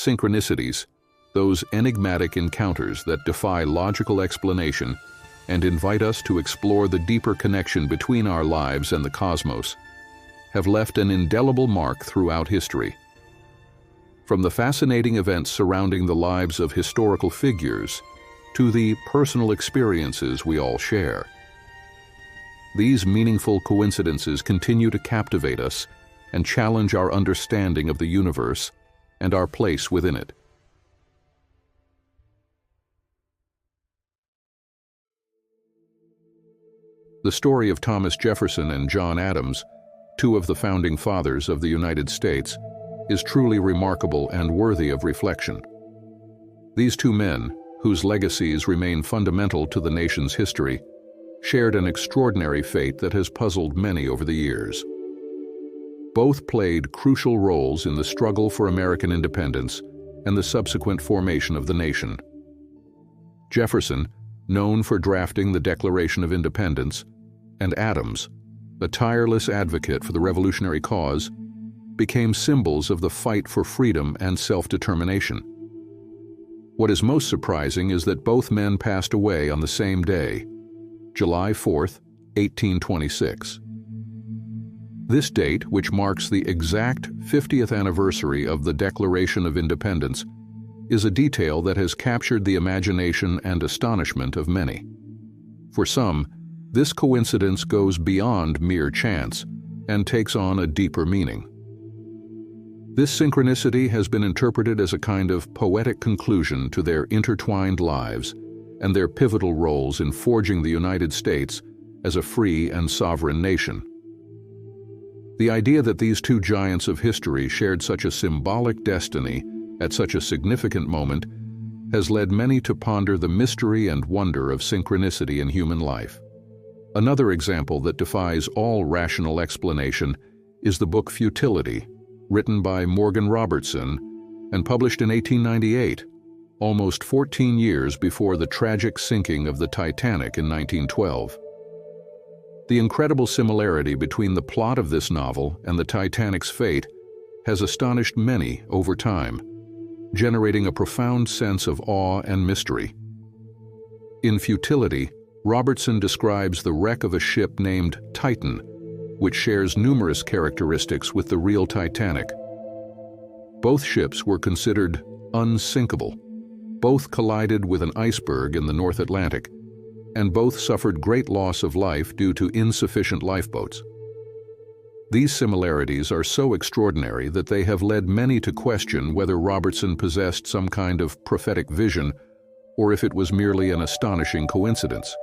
Synchronicities, those enigmatic encounters that defy logical explanation and invite us to explore the deeper connection between our lives and the cosmos, have left an indelible mark throughout history. From the fascinating events surrounding the lives of historical figures to the personal experiences we all share, these meaningful coincidences continue to captivate us and challenge our understanding of the universe and our place within it. The story of Thomas Jefferson and John Adams, two of the founding fathers of the United States, is truly remarkable and worthy of reflection. These two men, whose legacies remain fundamental to the nation's history, shared an extraordinary fate that has puzzled many over the years. Both played crucial roles in the struggle for American independence and the subsequent formation of the nation. Jefferson, known for drafting the Declaration of Independence, and Adams, a tireless advocate for the revolutionary cause, became symbols of the fight for freedom and self-determination. What is most surprising is that both men passed away on the same day, July 4, 1826. This date, which marks the exact 50th anniversary of the Declaration of Independence, is a detail that has captured the imagination and astonishment of many. For some, this coincidence goes beyond mere chance and takes on a deeper meaning. This synchronicity has been interpreted as a kind of poetic conclusion to their intertwined lives and their pivotal roles in forging the United States as a free and sovereign nation. The idea that these two giants of history shared such a symbolic destiny at such a significant moment has led many to ponder the mystery and wonder of synchronicity in human life. Another example that defies all rational explanation is the book Futility, written by Morgan Robertson and published in 1898, almost 14 years before the tragic sinking of the Titanic in 1912. The incredible similarity between the plot of this novel and the Titanic's fate has astonished many over time, generating a profound sense of awe and mystery. In Futility, Robertson describes the wreck of a ship named Titan, which shares numerous characteristics with the real Titanic. Both ships were considered unsinkable. Both collided with an iceberg in the North Atlantic, and both suffered great loss of life due to insufficient lifeboats. These similarities are so extraordinary that they have led many to question whether Robertson possessed some kind of prophetic vision or if it was merely an astonishing coincidence.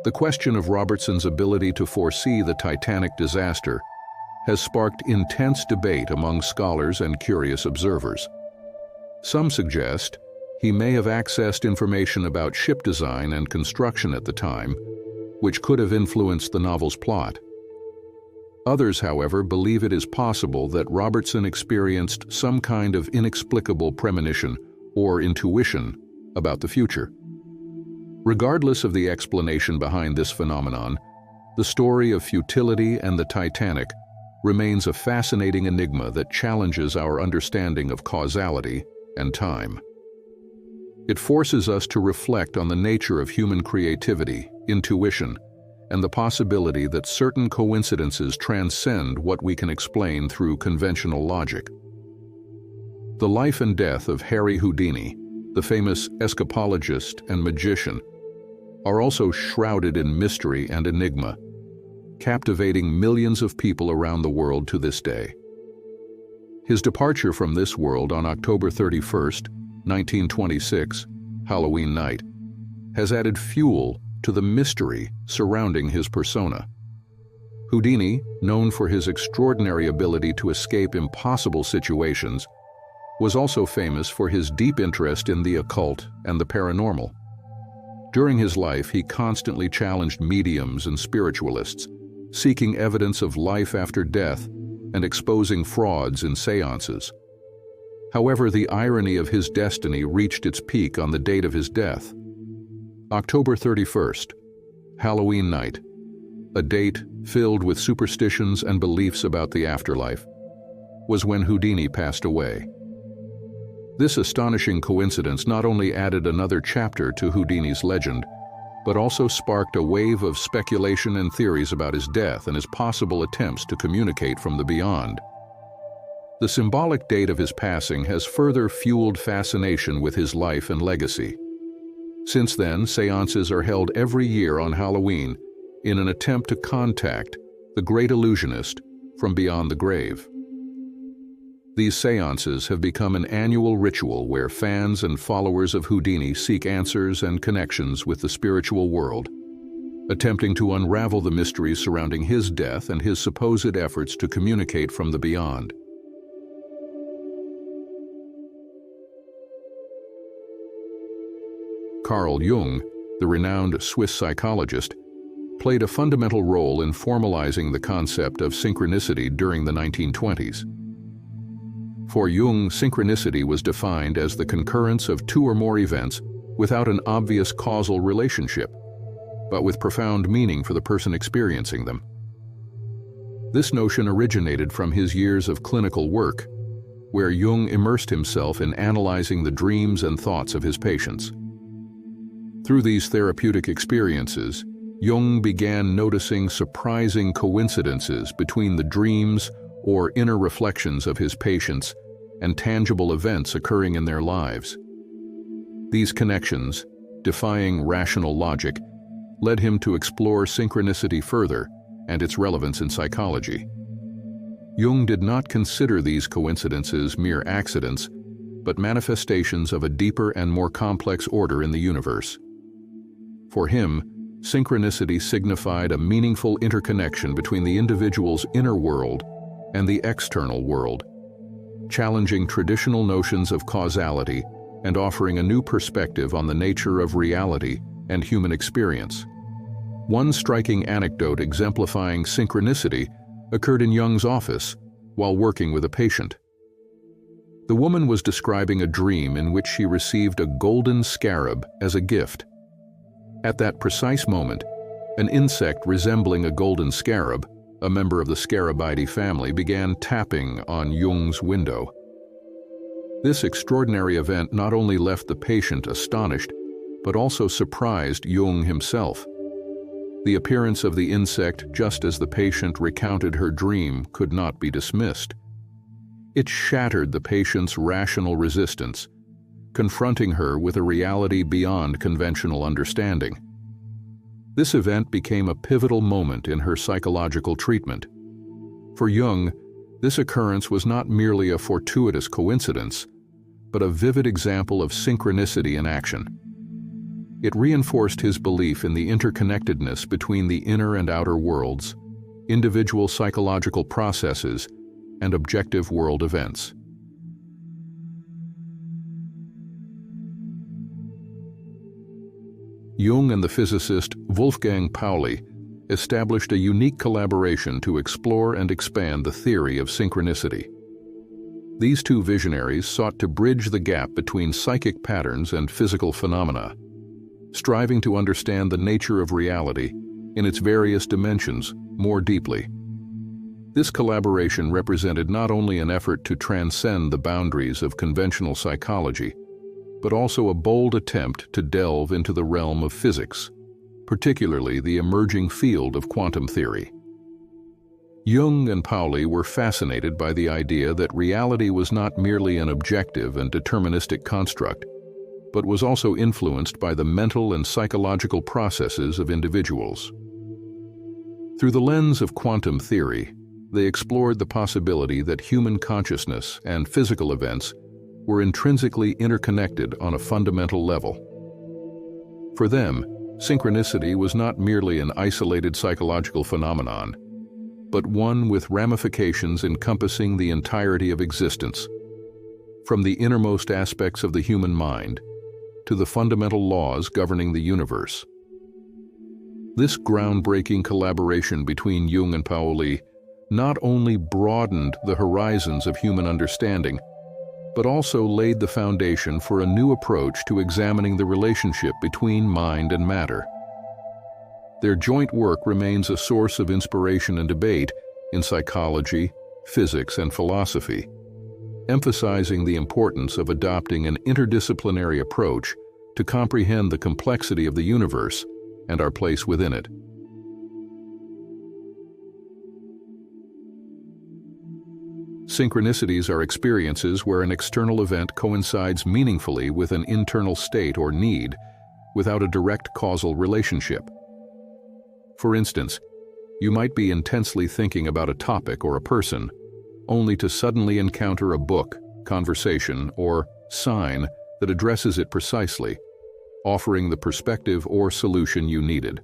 The question of Robertson's ability to foresee the Titanic disaster has sparked intense debate among scholars and curious observers. Some suggest he may have accessed information about ship design and construction at the time, which could have influenced the novel's plot. Others, however, believe it is possible that Robertson experienced some kind of inexplicable premonition or intuition about the future. Regardless of the explanation behind this phenomenon, the story of Futility and the Titanic remains a fascinating enigma that challenges our understanding of causality and time. It forces us to reflect on the nature of human creativity, intuition, and the possibility that certain coincidences transcend what we can explain through conventional logic. The life and death of Harry Houdini, the famous escapologist and magician, are also shrouded in mystery and enigma, captivating millions of people around the world to this day. His departure from this world on October 31st, 1926, Halloween night, has added fuel to the mystery surrounding his persona. Houdini, known for his extraordinary ability to escape impossible situations, was also famous for his deep interest in the occult and the paranormal. During his life, he constantly challenged mediums and spiritualists, seeking evidence of life after death and exposing frauds in seances. However, the irony of his destiny reached its peak on the date of his death. October 31st, Halloween night, a date filled with superstitions and beliefs about the afterlife, was when Houdini passed away. This astonishing coincidence not only added another chapter to Houdini's legend, but also sparked a wave of speculation and theories about his death and his possible attempts to communicate from the beyond. The symbolic date of his passing has further fueled fascination with his life and legacy. Since then, seances are held every year on Halloween in an attempt to contact the great illusionist from beyond the grave. These seances have become an annual ritual where fans and followers of Houdini seek answers and connections with the spiritual world, attempting to unravel the mysteries surrounding his death and his supposed efforts to communicate from the beyond. Carl Jung, the renowned Swiss psychologist, played a fundamental role in formalizing the concept of synchronicity during the 1920s. For Jung, synchronicity was defined as the concurrence of two or more events without an obvious causal relationship, but with profound meaning for the person experiencing them. This notion originated from his years of clinical work, where Jung immersed himself in analyzing the dreams and thoughts of his patients. Through these therapeutic experiences, Jung began noticing surprising coincidences between the dreams or inner reflections of his patients and tangible events occurring in their lives. These connections, defying rational logic, led him to explore synchronicity further and its relevance in psychology. Jung did not consider these coincidences mere accidents, but manifestations of a deeper and more complex order in the universe. For him, synchronicity signified a meaningful interconnection between the individual's inner world and the external world, challenging traditional notions of causality and offering a new perspective on the nature of reality and human experience. One striking anecdote exemplifying synchronicity occurred in Jung's office while working with a patient. The woman was describing a dream in which she received a golden scarab as a gift. At that precise moment, an insect resembling a golden scarab, a member of the Scarabidae family, began tapping on Jung's window. This extraordinary event not only left the patient astonished, but also surprised Jung himself. The appearance of the insect just as the patient recounted her dream could not be dismissed. It shattered the patient's rational resistance, confronting her with a reality beyond conventional understanding. This event became a pivotal moment in her psychological treatment. For Jung, this occurrence was not merely a fortuitous coincidence, but a vivid example of synchronicity in action. It reinforced his belief in the interconnectedness between the inner and outer worlds, individual psychological processes, and objective world events. Jung and the physicist Wolfgang Pauli established a unique collaboration to explore and expand the theory of synchronicity. These two visionaries sought to bridge the gap between psychic patterns and physical phenomena, striving to understand the nature of reality in its various dimensions more deeply. This collaboration represented not only an effort to transcend the boundaries of conventional psychology, but also a bold attempt to delve into the realm of physics, particularly the emerging field of quantum theory. Jung and Pauli were fascinated by the idea that reality was not merely an objective and deterministic construct, but was also influenced by the mental and psychological processes of individuals. Through the lens of quantum theory, they explored the possibility that human consciousness and physical events were intrinsically interconnected on a fundamental level. For them, synchronicity was not merely an isolated psychological phenomenon, but one with ramifications encompassing the entirety of existence, from the innermost aspects of the human mind to the fundamental laws governing the universe. This groundbreaking collaboration between Jung and Pauli not only broadened the horizons of human understanding, but also laid the foundation for a new approach to examining the relationship between mind and matter. Their joint work remains a source of inspiration and debate in psychology, physics, and philosophy, emphasizing the importance of adopting an interdisciplinary approach to comprehend the complexity of the universe and our place within it. Synchronicities are experiences where an external event coincides meaningfully with an internal state or need without a direct causal relationship. For instance, you might be intensely thinking about a topic or a person, only to suddenly encounter a book, conversation, or sign that addresses it precisely, offering the perspective or solution you needed.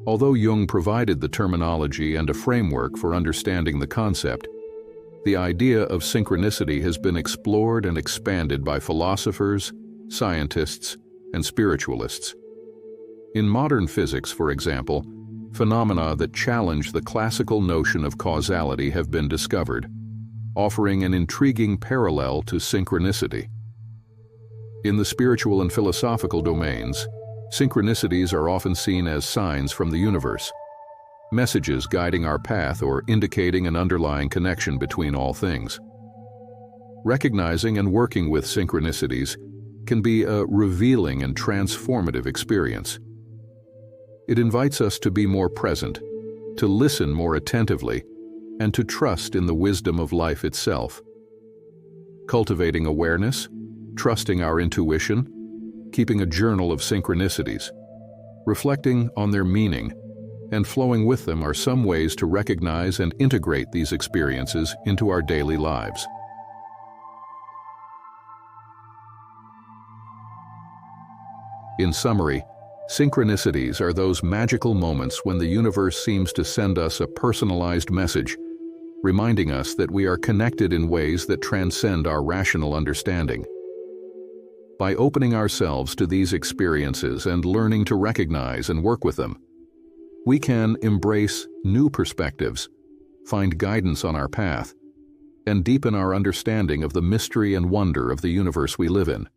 Although Jung provided the terminology and a framework for understanding the concept, the idea of synchronicity has been explored and expanded by philosophers, scientists, and spiritualists. In modern physics, for example, phenomena that challenge the classical notion of causality have been discovered, offering an intriguing parallel to synchronicity. In the spiritual and philosophical domains, synchronicities are often seen as signs from the universe, messages guiding our path or indicating an underlying connection between all things. Recognizing and working with synchronicities can be a revealing and transformative experience. It invites us to be more present, to listen more attentively, and to trust in the wisdom of life itself. Cultivating awareness, trusting our intuition, keeping a journal of synchronicities, reflecting on their meaning, and flowing with them are some ways to recognize and integrate these experiences into our daily lives. In summary, synchronicities are those magical moments when the universe seems to send us a personalized message, reminding us that we are connected in ways that transcend our rational understanding. By opening ourselves to these experiences and learning to recognize and work with them, we can embrace new perspectives, find guidance on our path, and deepen our understanding of the mystery and wonder of the universe we live in.